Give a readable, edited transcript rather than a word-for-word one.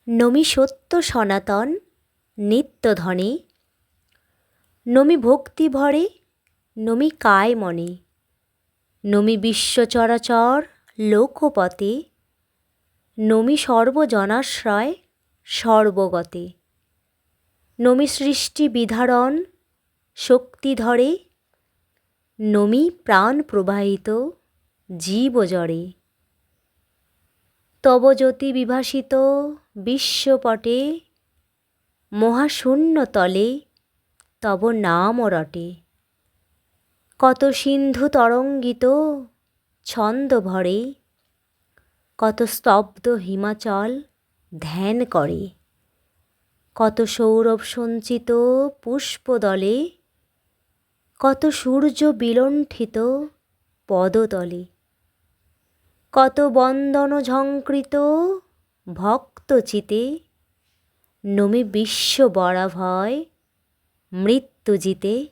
নমি সত্য সনাতন নিত্যধনে, নমি ভক্তি ভরে, নমি কায় মনে, নমি বিশ্ব চরাচর লোকপতে, নমি সর্বজনাশ্রয় সর্বগতে, নমি সৃষ্টি বিধারণ শক্তিধরে, নমি প্রাণ প্রবাহিত জীবজরে। তব জ্যোতি বিভাসিত বিশ্বপটে, মহাশূন্য তলে তব নাম রটে। কত সিন্ধু তরঙ্গিত ছন্দ ভরে, কত স্তব্ধ হিমাচল ধ্যান করে। কত সৌরভ সঞ্চিত পুষ্পদলে, কত সূর্য বিলুণ্ঠিত পদতলে। কত বন্দন ঝঙ্কৃত ভক্তচিতে, নমি বিশ্ব বরাভয় মৃত্যুজিতে।